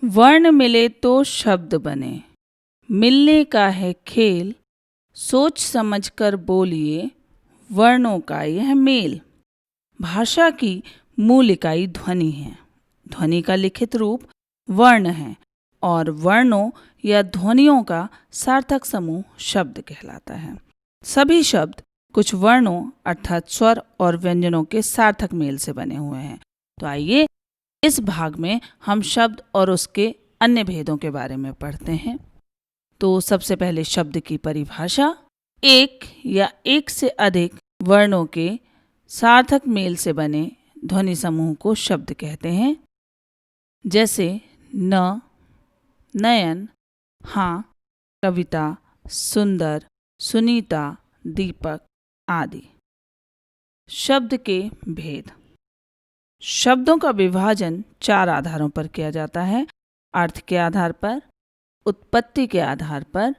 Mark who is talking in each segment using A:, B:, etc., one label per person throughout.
A: वर्ण मिले तो शब्द बने, मिलने का है खेल, सोच समझ कर बोलिए, वर्णों का यह मेल। भाषा की मूल इकाई ध्वनि है। ध्वनि का लिखित रूप वर्ण है और वर्णों या ध्वनियों का सार्थक समूह शब्द कहलाता है। सभी शब्द कुछ वर्णों अर्थात स्वर और व्यंजनों के सार्थक मेल से बने हुए हैं। तो आइए इस भाग में हम शब्द और उसके अन्य भेदों के बारे में पढ़ते हैं। तो सबसे पहले शब्द की परिभाषा। एक या एक से अधिक वर्णों के सार्थक मेल से बने ध्वनि समूह को शब्द कहते हैं। जैसे न, नयन, हाँ, कविता, सुंदर, सुनीता, दीपक आदि। शब्द के भेद। शब्दों का विभाजन 4 आधारों पर किया जाता है। अर्थ के आधार पर, उत्पत्ति के आधार पर,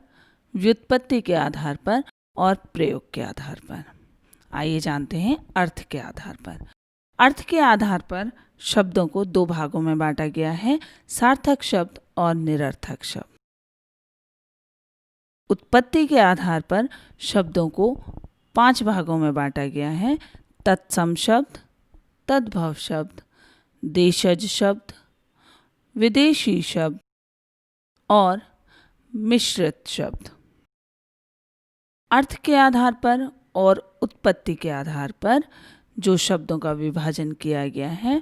A: व्युत्पत्ति के आधार पर और प्रयोग के आधार पर। आइए जानते हैं अर्थ के आधार पर। अर्थ के आधार पर शब्दों को 2 भागों में बांटा गया है, सार्थक शब्द और निरर्थक शब्द। उत्पत्ति के आधार पर शब्दों को 5 भागों में बांटा गया है, तत्सम शब्द, तद्भव शब्द, देशज शब्द, विदेशी शब्द और मिश्रित शब्द। अर्थ के आधार पर और उत्पत्ति के आधार पर जो शब्दों का विभाजन किया गया है,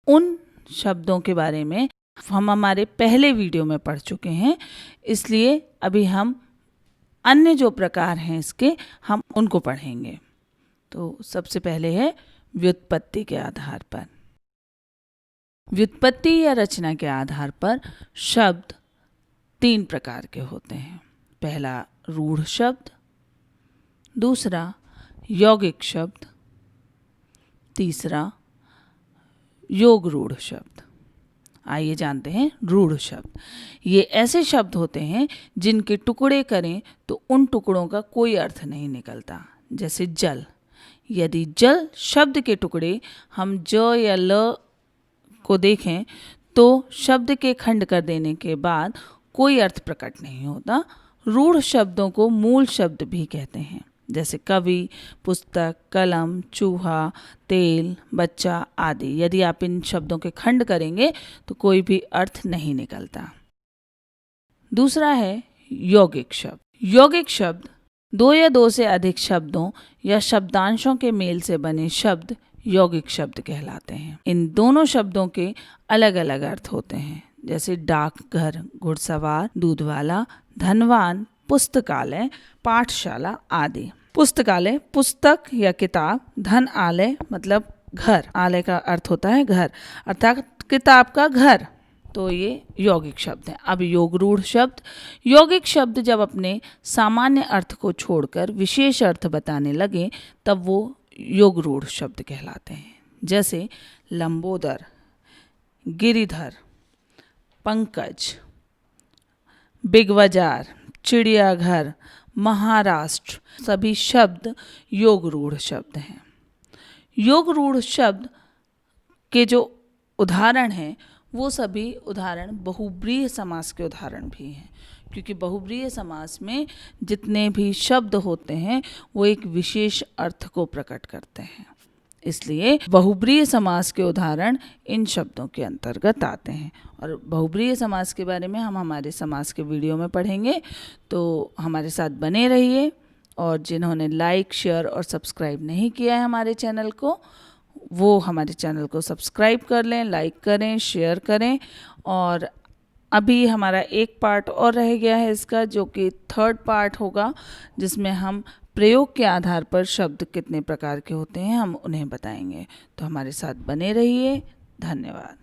A: उन शब्दों के बारे में हम हमारे पहले वीडियो में पढ़ चुके हैं, इसलिए अभी हम अन्य जो प्रकार हैं इसके हम उनको पढ़ेंगे। तो सबसे पहले है व्युत्पत्ति के आधार पर। व्युत्पत्ति या रचना के आधार पर शब्द 3 प्रकार के होते हैं। पहला रूढ़ शब्द, दूसरा यौगिक शब्द, तीसरा योग रूढ़ शब्द। आइए जानते हैं रूढ़ शब्द। ये ऐसे शब्द होते हैं जिनके टुकड़े करें तो उन टुकड़ों का कोई अर्थ नहीं निकलता। जैसे जल। यदि जल शब्द के टुकड़े हम ज या ल को देखें तो शब्द के खंड कर देने के बाद कोई अर्थ प्रकट नहीं होता। रूढ़ शब्दों को मूल शब्द भी कहते हैं। जैसे कवि, पुस्तक, कलम, चूहा, तेल, बच्चा आदि। यदि आप इन शब्दों के खंड करेंगे तो कोई भी अर्थ नहीं निकलता। दूसरा है यौगिक शब्द। यौगिक शब्द 2 या 2 से अधिक शब्दों या शब्दांशों के मेल से बने शब्द यौगिक शब्द कहलाते हैं। इन दोनों शब्दों के अलग अलग अर्थ होते हैं। जैसे डाकघर, घुड़सवार, दूधवाला, धनवान, पुस्तकालय, पाठशाला आदि। पुस्तकालय पुस्तक या किताब, धन आलय मतलब घर, आलय का अर्थ होता है घर, अर्थात किताब का घर। तो ये यौगिक शब्द हैं। अब योग रूढ़ शब्द। यौगिक शब्द जब अपने सामान्य अर्थ को छोड़कर विशेष अर्थ बताने लगे तब वो योग रूढ़ शब्द कहलाते हैं। जैसे लंबोदर, गिरिधर, पंकज, बिगबाजार, चिड़ियाघर, महाराष्ट्र सभी शब्द योग रूढ़ शब्द हैं। योग रूढ़ शब्द के जो उदाहरण हैं वो सभी उदाहरण बहुब्रीहि समास के उदाहरण भी हैं, क्योंकि बहुब्रीहि समास में जितने भी शब्द होते हैं वो एक विशेष अर्थ को प्रकट करते हैं। इसलिए बहुब्रीहि समास के उदाहरण इन शब्दों के अंतर्गत आते हैं। और बहुब्रीहि समास के बारे में हम हमारे समास के वीडियो में पढ़ेंगे, तो हमारे साथ बने रहिए। और जिन्होंने लाइक, शेयर और सब्सक्राइब नहीं किया है हमारे चैनल को, वो हमारे चैनल को सब्सक्राइब कर लें, लाइक करें, शेयर करें। और अभी हमारा एक पार्ट और रह गया है इसका, जो कि 3rd पार्ट होगा, जिसमें हम प्रयोग के आधार पर शब्द कितने प्रकार के होते हैं हम उन्हें बताएंगे। तो हमारे साथ बने रहिए। धन्यवाद।